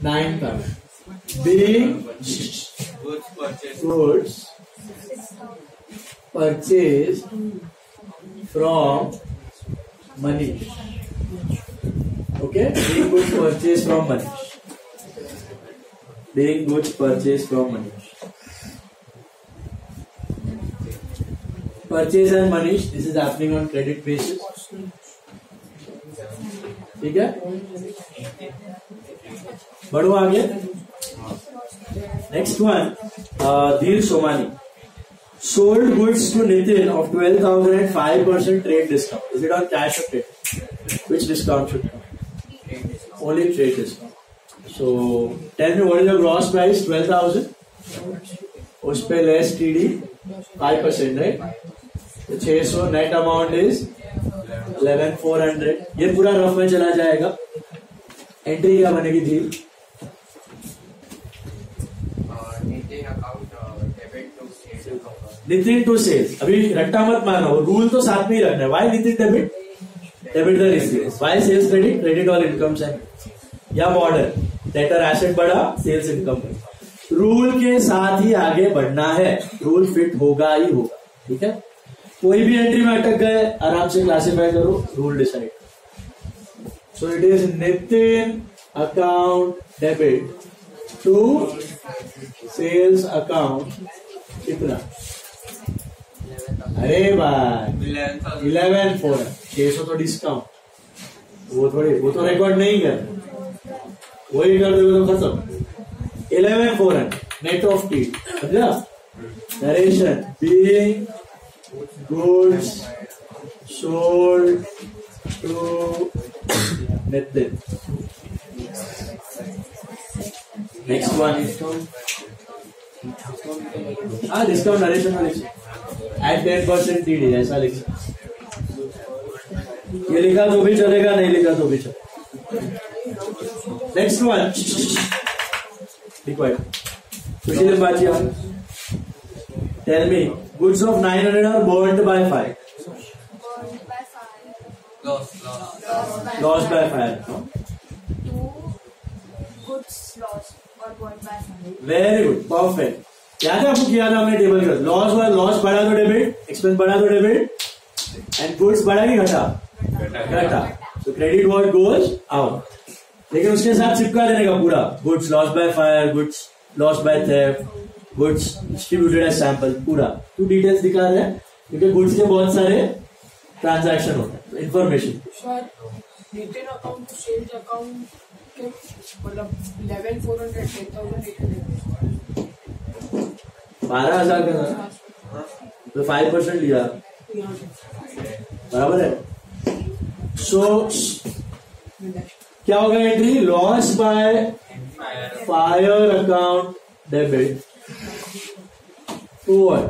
9,000. Being goods purchased from Manish. Okay, being goods purchased from Manish. Being goods purchased from Manish. Purchase and Manish, this is happening on credit basis. ठीक है, बढ़ो आगे. Next one, Dhir Somani sold goods to Nitin of 12,000 at 5% trade discount. Is it on cash or trade? Which discount should come? Only trade discount. So tell me, what is the gross price? 12,000. उस पे less TD 5%, right? तो 600. Net amount is 11,400. ये पूरा rough में चला जाएगा. Entry क्या बनेगी थी? Nitin to sales. अभी रट्टा मत मारना, रूल तो साथ में ही रखना है. Why Nitin debit? Debit the receives. Why sales credit? Credit all incomes है. या बॉर्डर डेटर एसेट बढ़ा, सेल्स इनकम बढ़ा. रूल के साथ ही आगे बढ़ना है. रूल फिट होगा ही होगा. ठीक है, कोई भी एंट्री में अटक गए आराम से क्लासिफाई करो, rule decide. So it is Nitin account debit to sales account. कितना? अरे भाई 11,400. 600 तो डिस्काउंट. वो तो रिकॉर्ड नहीं कर, वही कर दोगे तो खत्म. 11,400 नेट ऑफ टी. समझा? Narration being goods sold to Nitin. Next one is discount narration में लिखो at 10% TD. ऐसा लिखो. ये लिखा तो भी चलेगा, नहीं लिखा तो भी चलेगा. Next one लिखो. कुछ दिन बाद tell me, goods of 900 are burnt by fire. Lost by fire. No? Two goods lost or burnt by fire. Very good, perfect. याद है आपको? किया था हमने टेबल का. लॉस हुआ, लॉस बढ़ा तो डेबिट, एक्सपेंस बढ़ा तो डेबिट, एंड गुड्स बढ़ा कि घटा? घटा. तो क्रेडिट व्हाट गोज आउट. लेकिन उसके साथ चिपका देने का पूरा. Goods lost by fire, goods lost by theft, goods distributed as sample. पूरा टू डिटेल्स दिखा रहे हैं क्योंकि गुड्स के बहुत सारे ट्रांजैक्शन होते हैं. Information Nitin account to sales account के मतलब 11,400 10,800 12,000 का था तो 5% लिया, बराबर है. सो क्या होगा entry? Loss by fire account debit to what?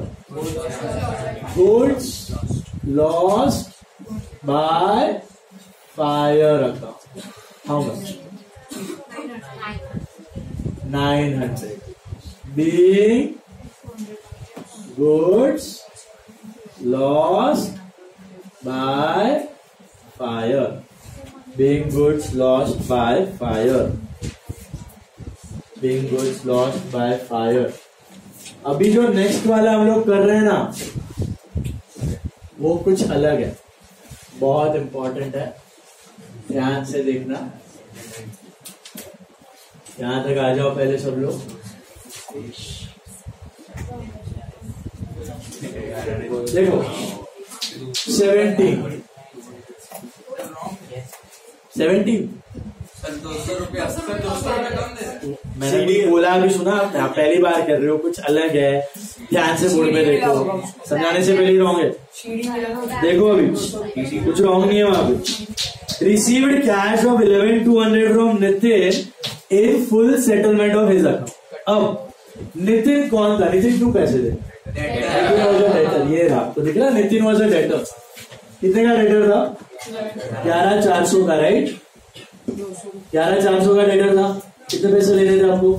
Goods lost by fire account. How much? 900. Being goods lost by fire. Being goods lost by fire. Being goods lost by fire. अभी जो नेक्स्ट वाला हम लोग कर रहे हैं ना, वो कुछ अलग है, बहुत इंपॉर्टेंट है. ध्यान से देखना. यहां तक आ जाओ पहले सब लोग. देखो 17 200 रुपया कम दे. मैंने भी बोला, भी सुना. आप पहली बार कर रहे हो, कुछ अलग है. ध्यान से बोर्ड में देखो. समझाने से पहले रॉन्ग है. देखो अभी कुछ रॉन्ग नहीं है वहां पे. Received cash of 11,200 from Nitin in full settlement of his account. अब नितिन कौन था? नितिन क्यों पैसे दे? ये रहा. तो दिख रहा, नितिन वॉज अ डेटर. कितने का डेटर था? 11,400 का. राइट, 11,400 का डेटर था. कितने पैसे लेने थे आपको?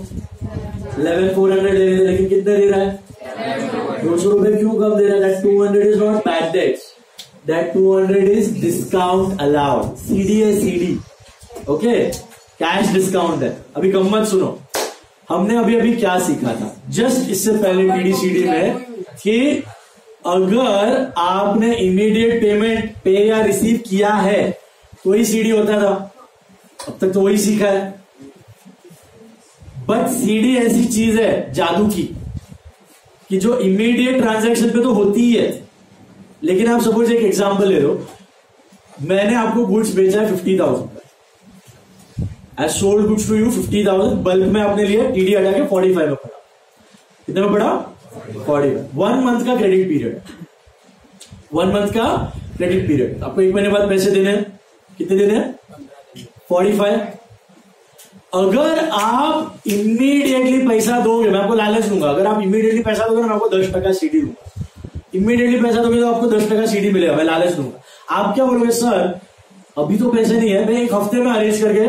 11,400 लेने थे. लेकिन कितने दे रहा है? 200 रुपए. क्यों कम दे रहा है? That 200 is not bad debts. That 200 is discount allowed. CD है, CD. ओके, कैश डिस्काउंट है। अभी गम्मत सुनो, हमने अभी अभी क्या सीखा था जस्ट इससे पहले TDCD में कि अगर आपने इमीडिएट पेमेंट पे या रिसीव किया है तो ही CD होता था। अब तक तो वही सीखा है, बट CD ऐसी चीज है जादू की कि जो इमीडिएट ट्रांजैक्शन पे तो होती ही है। लेकिन आप सपोज एक एग्जांपल ले लो, मैंने आपको गुड्स बेचा है 50,000, I sold goods to you 50,000, bulk में आपने लिया, TD हटा के 45 में पड़ा। कितने में पड़ा? 45। 1 मंथ का क्रेडिट पीरियड, 1 मंथ का क्रेडिट पीरियड। आपको 1 महीने बाद पैसे देने हैं, कितने देने हैं? 45। अगर आप इमीडिएटली पैसा दोगे, मैं आपको लालच दूंगा, अगर आप इमीडिएटली पैसा दोगे मैं आपको 10% CD दूंगा। इमीडिएटली पैसा दोगे तो आपको 10% CD मिलेगा, मैं लालच दूंगा। आप क्या बोलोगे? सर अभी तो पैसे नहीं है, मैं 1 हफ्ते में अरेंज करके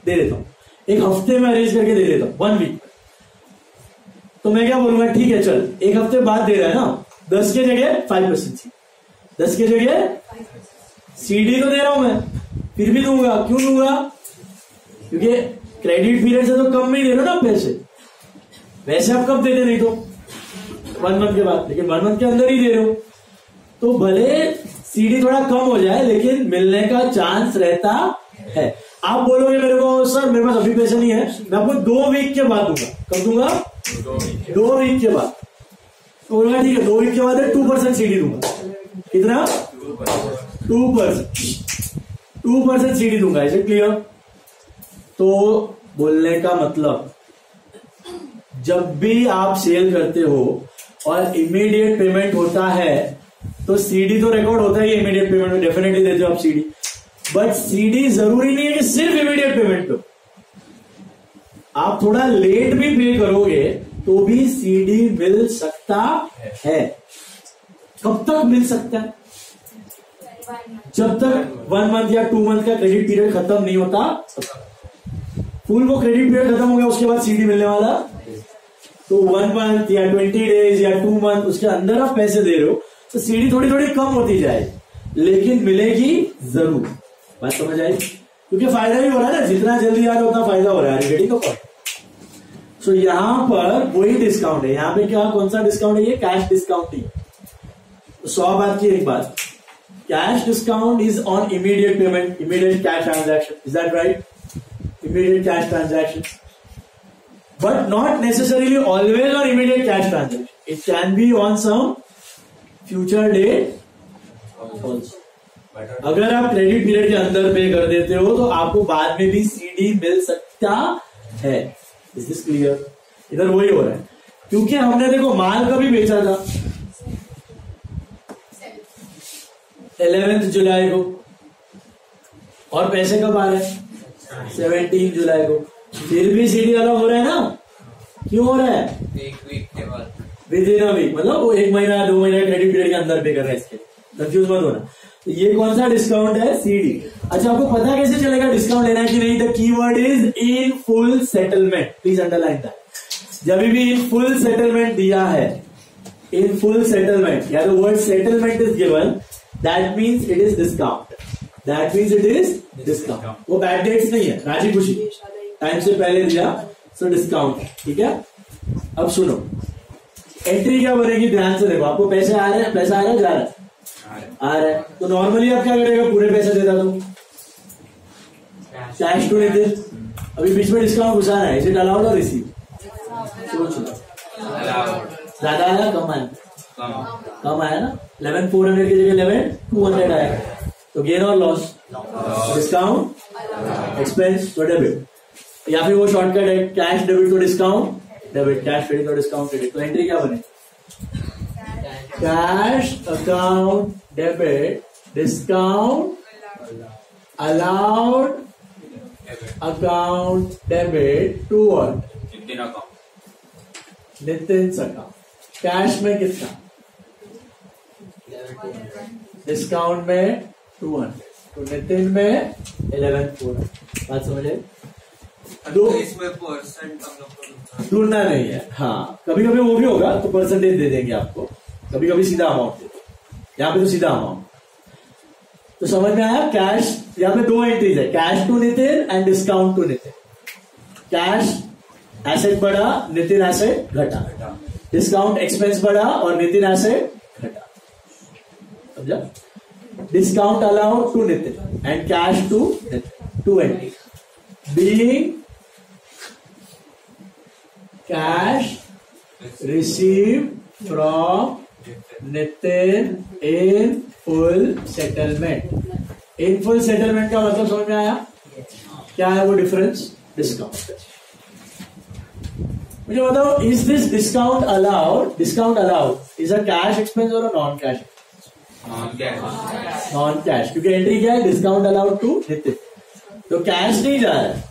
दे देता हूं, 1 हफ्ते में अरेंज करके दे देता हूं, 1 वीक। तो मैं क्या बोलूंगा? ठीक है चल, 1 हफ्ते बाद दे रहा है ना, 10 के जगह 5%, 10 के जगह CD तो दे रहा हूं मैं, फिर भी दूंगा। क्यों दूंगा? क्योंकि क्रेडिट पीरियड से तो कम में ही दे रहे हो ना पैसे, वैसे आप कब देते? नहीं तो 1 मंथ के बाद, लेकिन 1 मंथ के अंदर ही दे रहे हो। तो भले CD थोड़ा कम हो जाए लेकिन मिलने का चांस रहता है। आप बोलोगे मेरे को सर मेरे पास अभी पैसे नहीं है, मैं आपको 2 वीक के बाद दूंगा। कब दूंगा? 2 वीक के बाद। तो बोलूंगा ठीक है 2 वीक के बाद 2% CD दूंगा। कितना? 2% CD दूंगा। इसे क्लियर? तो बोलने का मतलब जब भी आप सेल करते हो और इमीडिएट पेमेंट होता है तो CD तो रिकॉर्ड होता है, इमीडिएट पेमेंट में डेफिनेटली देते हो आप CD, बट CD जरूरी नहीं है कि सिर्फ इमीडिएट पेमेंट पे। आप थोड़ा लेट भी पे करोगे तो भी CD मिल सकता है। कब तक मिल सकता है? जब तक 1 मंथ या 2 मंथ का क्रेडिट पीरियड खत्म नहीं होता। फुल वो क्रेडिट पीरियड खत्म हो गया उसके बाद CD मिलने वाला, तो 1 मंथ या 20 डेज या 2 मंथ उसके अंदर आप पैसे दे रहे हो तो CD थोड़ी थोड़ी कम होती जाए लेकिन मिलेगी जरूर। बात समझ आई? क्योंकि फायदा भी हो रहा है ना, जितना जल्दी आ रहा है उतना फायदा हो रहा है। रेडी तो सो यहां पर वही डिस्काउंट है। यहां पे क्या, कौन सा डिस्काउंट है? ये कैश डिस्काउंट ही। 100 बात की एक बात, cash discount is on immediate payment, immediate cash transaction. Is that right? Immediate cash transactions, but not necessarily always on immediate cash transaction. It can be on some future date also. अगर आप credit period के अंदर पे कर देते हो तो आपको बाद में भी CD मिल सकता है। Is this clear? इधर वही हो रहा है क्योंकि हमने देखो माल कभी बेचा था 11 जुलाई को और पैसे कब आ रहे हैं? 17 जुलाई को। फिर भी CD अलग हो रहा है ना? क्यों हो रहा है? 1 वीक के बाद, विद इन अ वीक, मतलब वो 1 महीना 2 महीना क्रेडिट पीरियड के अंदर पे कर रहे हैं। इसके कंफ्यूज मत होना। तो ये कौन सा डिस्काउंट है? CD। अच्छा, आपको पता कैसे चलेगा डिस्काउंट लेना है कि नहीं? The keyword is in full settlement. Please underline that. जब भी इन फुल सेटलमेंट दिया है, इन फुल सेटलमेंट या the word settlement is given, that means it is discount. That means it is discount. वो बैड डेट्स नहीं है, राजी खुशी टाइम से पहले दिया, सो डिस्काउंट। ठीक है? अब सुनो, एंट्री क्या बनेगी? ध्यान से देखो। आपको पैसे आ रहे हैं, पैसा आ रहा है, जा रहा है, आ रहा है, तो नॉर्मली आप क्या करेगा? पूरे पैसे देता तो कैश टू लेते। अभी बीच में डिस्काउंट घुसा है, इज इट अलाउड और रिसीव? सोच लो, ज्यादा आया कम आया? कम आया ना। 11,400 की जगह 11,200 आया, तो गेन और लॉस? डिस्काउंट, एक्सपेंस तो डेबिट, या फिर वो शॉर्टकट है कैश डेबिट तो डिस्काउंट डेबिट, कैश क्रेडिट तो डिस्काउंट क्रेडिट। तो एंट्री क्या बने? Cash account debit, discount allowed account debit to what? Nitin account. Cash में कितना? डिस्काउंट में 200, तो नितिन में 11,400। बात समझे? तो इसमें परसेंट हम लोग को ढूंढना नहीं है। हाँ, कभी कभी वो भी होगा तो परसेंटेज दे देंगे आपको, कभी कभी सीधा अमाउंट दे दो। यहाँ पे तो सीधा अमाउंट। तो समझ में आया? कैश, यहाँ पे दो एंट्रीज है, cash to Nitin and discount to Nitin. Cash asset बढ़ा, नितिन एसेट घटा, डिस्काउंट एक्सपेंस बढ़ा और नितिन एसेट घटा। समझा? Discount allowed to Nitin and cash to Nitin, to entry being cash received from Nitin in full settlement। in full settlement का मतलब समझ में आया? क्या है वो डिफरेंस? डिस्काउंट। मुझे बताओ, is this discount allowed? Discount allowed is a cash expense और नॉन कैश? नॉन कैश, क्योंकि एंट्री क्या है? Discount allowed to Nitin. तो कैश नहीं जा रहा है,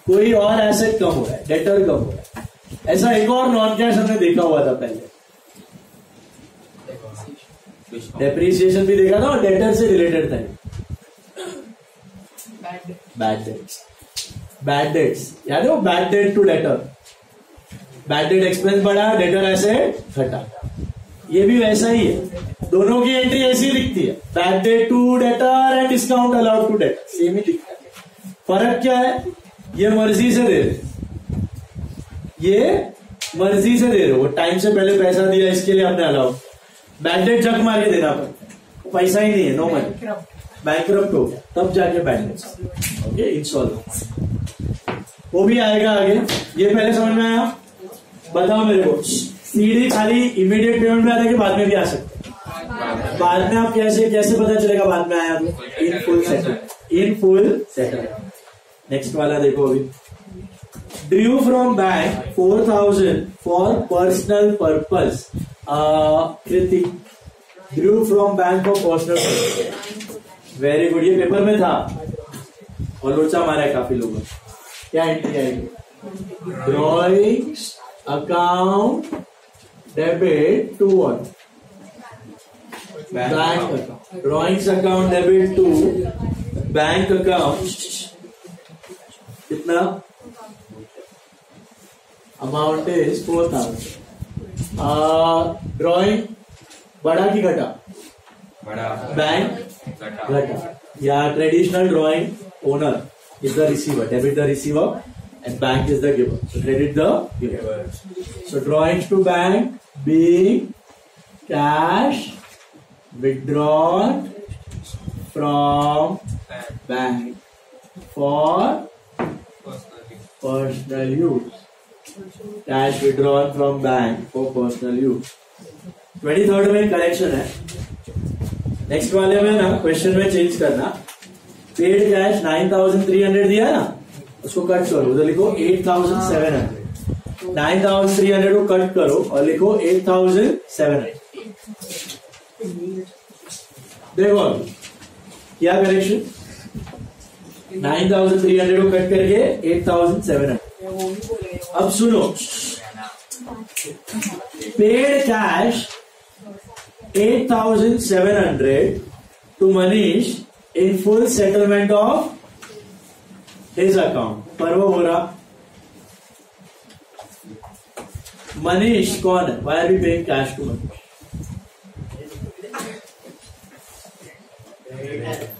कोई और एसेट कम हो रहा है, डेटर कम हो रहा है। ऐसा एक और नॉन कैश हमने देखा हुआ था पहले, डेप्रिसिएशन भी देखा था और डेटर से रिलेटेड था। बैड डेट्स, बैड डेट्स याद है वो? Bad debt to debtor, bad debt expense बढ़ा, डेटर एसेट घटा। ये भी वैसा ही है, दोनों की एंट्री ऐसी ही दिखती है, bad debt to debtor and discount allowed to debtor, same ही दिखता है। फर्क क्या है? ये मर्जी से दे रहे, ये मर्जी से दे रहे हो, टाइम से पहले पैसा दिया इसके लिए आपने अलाउ। बैड डेट जग मार के देना पड़ता है, पैसा ही नहीं है, नो मनी, बैंकरप्ट हो गया, तब जाके बैड डेट। ओके, इंस्टॉलमेंट वो भी आएगा आगे। ये पहले समझ में आया? बताओ मेरे को, सीडी खाली इमीडिएट पेमेंट में आता है कि बाद में भी आ सकता है? बाद में आप कैसे पता चलेगा बाद में आया? इन full settlement, in full settlement. Next वाला देखो अभी, drew from bank 4,000 for personal purpose। Kriti drew from bank for personal purpose, very good. ये पेपर में था और लोचा मारा है काफी लोगों। क्या एंट्री आएगी? Drawing account debit to one bank account, drawings account debit to bank account. कितना अमाउंट इज 4,000। ड्रॉइंग बढ़ा की घटा? बड़ा। बैंक घटा। या traditional drawing owner is the receiver, debit the receiver and bank is the giver, so credit the giver. So drawings to bank being cash withdrawn from bank for personal use, cash withdrawn from bank for personal use। 23rd में correction है, next वाले में ना question में change करना। Paid cash 9,300 दिया ना, उसको कट करो, उधर लिखो 8,700। 9,300 को कट करो और लिखो 8,700। देखो क्या करेक्शन, 9,300 को कट करके 8,700। अब सुनो, paid cash 8,700 to Manish in full settlement of his account। पर वो हो रहा, मनीष कौन है? Why are we paying cash to Manish?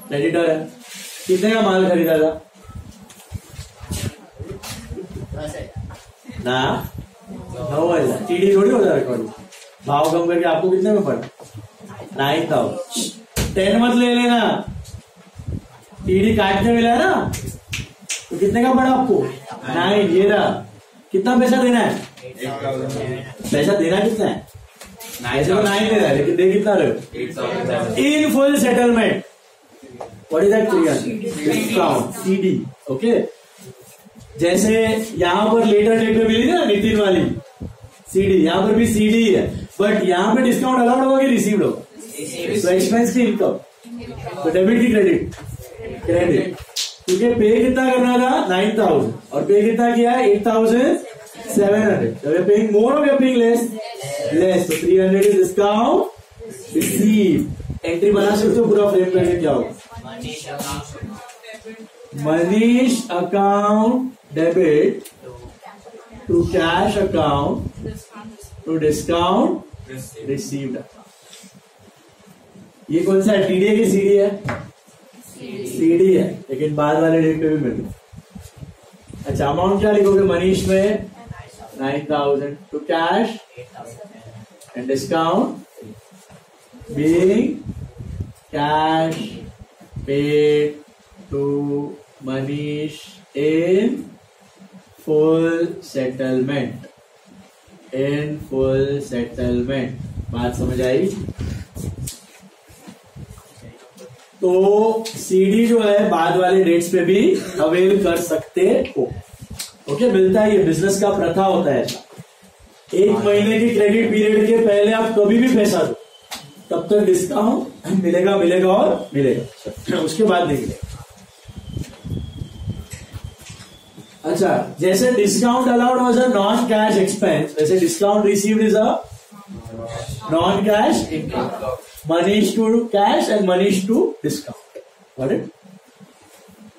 Creditor है। कितने का माल खरीदा था? ना 9,000। टीडी थोड़ी होता रिकॉर्ड, भाव कम करके आपको कितने में पड़ा? 9,000। 10 मत ले लेना, टीडी काटने मिला है ना, तो कितने का पड़ा आपको? 9। ये रहा। कितना पैसा देना है? पैसा देना कितना है? 9 से 9 दे रहा है, लेकिन दे कितना रहे? इन full settlement. What is that? Discount, CD. Okay, जैसे यहां पर लेटर डेट में मिली ना नितिन वाली सीडी, यहां पर भी सीडी है, बट यहां पे डिस्काउंट अलाउड होगा कि रिसीव्ड होगा? तो एक्सपेंस की इनकम, तो डेबिट की क्रेडिट? क्रेडिट। क्योंकि पे कितना करना था? 9,000 और पे कितना किया है? 8,700। So we are paying more or we are paying less? Less. So 300 is discount received। Entry बना सकते हो पूरा फ्रेम करके, क्या होगा? Manish account debit to cash account to discount received account। ये कौन सा है? टीडीए की सीडी है? सीडी है, लेकिन बाद वाले डेट पे भी मिल गया। अच्छा, अमाउंट क्या लिखोगे मनीष में? 9,000 to cash and discount being cash paid to Manish in full settlement. In full settlement. बात समझ आई? तो सीडी जो है बाद वाले डेट्स पे भी अवेल कर सकते हो। ओके, मिलता है, ये बिजनेस का प्रथा होता है ऐसा। 1 महीने की क्रेडिट पीरियड के पहले आप कभी भी पैसा दो, तब तक डिस्काउंट मिलेगा मिलेगा और मिलेगा, उसके बाद नहीं मिलेगा। अच्छा, जैसे discount allowed was a non cash expense, वैसे discount received is a non cash income. Manish to cash and Manish to discount. Got it?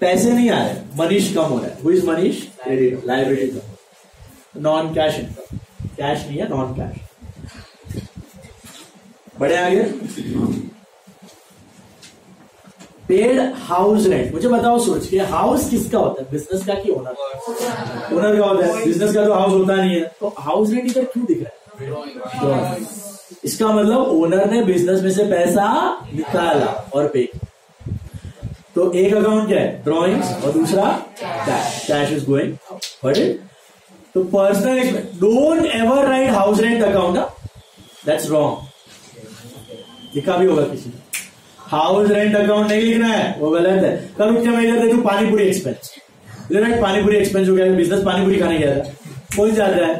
पैसे नहीं आ रहे, मनीष कम हो रहा है। Who is Manish? Credit, liability कम, नॉन कैश इनकम। कैश नहीं है, नॉन कैश। बढ़े आगे। Paid house rent. मुझे बताओ सोच के, हाउस किसका होता है? बिजनेस का कि ओनर? ओनर का होता है। बिजनेस का तो हाउस होता नहीं है, तो हाउस रेंट इधर क्यों दिख रहा है? इसका मतलब ओनर ने बिजनेस में से पैसा निकाला और पे। तो एक अकाउंट क्या है? ड्रॉइंग्स, और दूसरा cash. Cash is going. What is? तो personal expense, don't ever write house rent account, that's wrong. लिखा भी होगा किसी ने, हाउस रेंट अकाउंट नहीं लिखना है, वो गलत है। कल उठ के मैं इधर देखूं panipuri expense, right? Panipuri expense हो गया, बिजनेस पानीपुरी खाने गया था, कौन जाता है?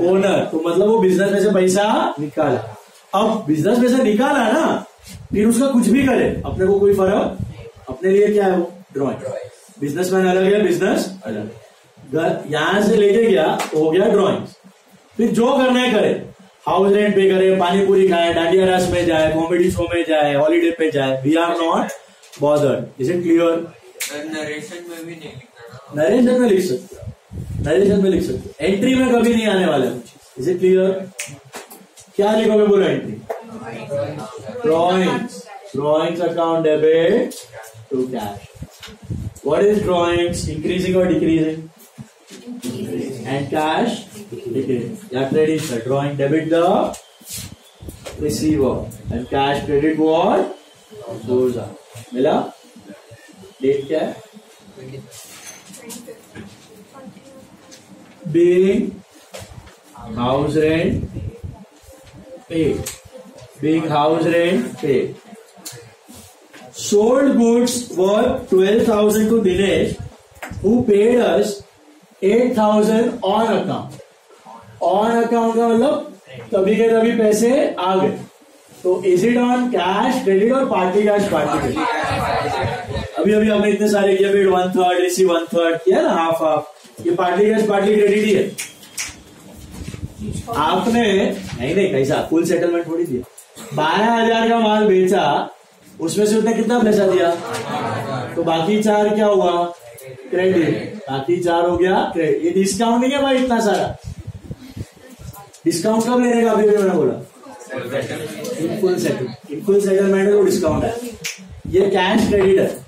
ओनर। तो मतलब वो बिजनेस में से पैसा निकाला। अब बिजनेस में से निकाला ना, फिर उसका कुछ भी करे, अपने को कोई फर्क, अपने लिए क्या है वो? ड्रॉइंग। बिजनेसमैन अलग है, बिजनेस अलग। यहां से लेके गया तो हो गया ड्रॉइंग। फिर जो करना है करे, हाउस रेंट पे करे, पानीपुरी खाए, डांडिया रास में जाए, कॉमेडी शो में जाए, हॉलीडे पे जाए, we are not bothered. Is it clear? Narration में भी नहीं लिखना ना। नरेशन में लिख सकते हो, नरेशन में लिख सकते हो, एंट्री में कभी नहीं आने वाला कुछ। Is it clear? क्या लिखोगे बोलो entry? Drawings. Drawings account debit to cash. What is drawings? Increasing और डिक्रीजिंग? And cash decreasing. या credit sir, drawing debit the receiver and cash credit what goes up. मिला? डेट क्या है? Being house rent paid. Being house rent paid. Sold goods worth 12,000 to Dinesh, who paid us 8,000 on account. On account का मतलब तभी के तभी पैसे आ गए। तो is it on cash credit और पार्टी कैश पार्टी क्रेडिट? अभी अभी हमने इतने सारे किया, पेड 1/3, रिसीव 1/3 किया ना, हाफ हाफ। ये पार्टी कैश पार्टी क्रेडिट ही है। आपने नहीं कैसा फुल सेटलमेंट थोड़ी दिया। 12,000 का माल बेचा, उसमें से उसने कितना पैसा दिया? तो बाकी 4 क्या हुआ? क्रेडिट। बाकी 4 हो गया क्रेडिट। ये डिस्काउंट नहीं है भाई इतना सारा। डिस्काउंट कब लेने का? अभी मैंने बोला इन full settlement. In full settlement में तो डिस्काउंट है। ये कैश क्रेडिट है।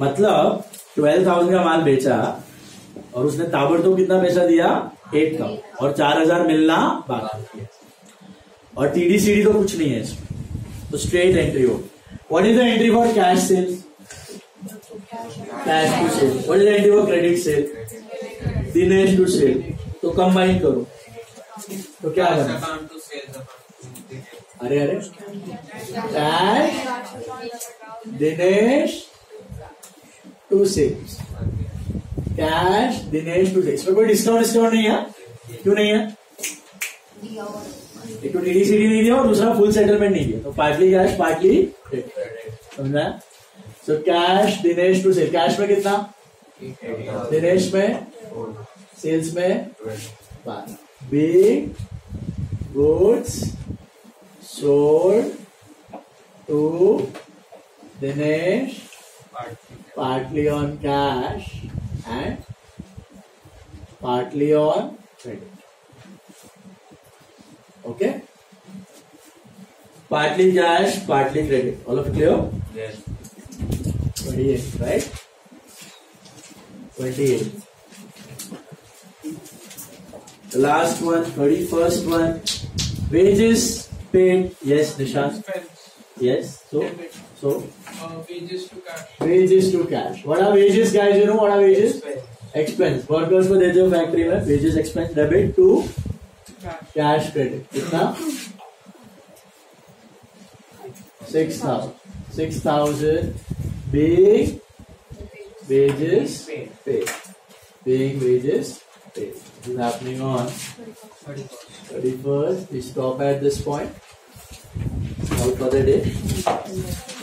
मतलब 12,000 का माल बेचा और उसने ताबड़तोड़ कितना पैसा दिया? 8 का, और 4,000 मिलना बाकी है। और टीडी सीडी तो कुछ नहीं है इसमें, तो स्ट्रेट एंट्री हो। What is the entry for cash sales? Cash to sale. What is the entry for credit sale? Dinesh to sale. तो कंबाइन करो तो क्या बना? अरे cash Dinesh to sales. Cash Dinesh to sales. इसमें कोई डिस्काउंट नहीं है। क्यों नहीं है? एक तो टीडी सीडी नहीं दिया और दूसरा फुल सेटलमेंट नहीं दिया, तो पार्टली कैश पार्टली समझा? So cash Dinesh to sale. Cash में कितना? दिनेश में, सेल्स में 12। Big goods sold to Dinesh partly on cash and partly on credit. Okay, partly cash partly credit. All of clear? 28, right? 28. The last one, 31st one. Wages paid. Yes, Nishant. Expense. Yes. Debit. So Wages to cash. wages to cash. What are wages, guys? You know what are wages? Expense. Workers को देते हो factory में. Wages expense debit to cash credit. कितना? 6,000. 6,000 being wages paid. Being wages paid. This is happening on 31st. We stop at this point. All for the day.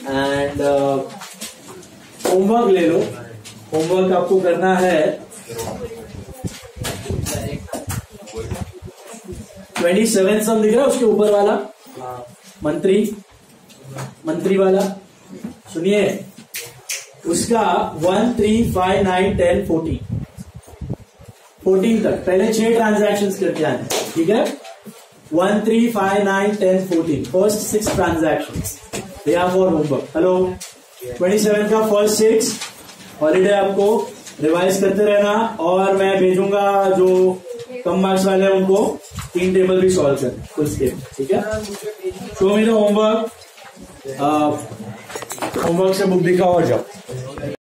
And homework ले लो. Homework आपको करना है 27 सम दिख रहा है उसके ऊपर वाला मंत्री वाला. सुनिए उसका 1, 3, 5, 9, 10, 14 तक पहले 6 ट्रांजैक्शंस करके आने. ठीक है. 1, 3, 5, 9, 10, 14 first 6 transactions they are for homework. Hello 27 का फर्स्ट 6 हॉलीडे आपको रिवाइज करते रहना और मैं भेजूंगा जो कम मार्क्स वाले हैं उनको 3 टेबल भी सॉल्व कर फुल स्टेप. ठीक है. Show me the homework. Homework से बुक दिखाओ और जाओ.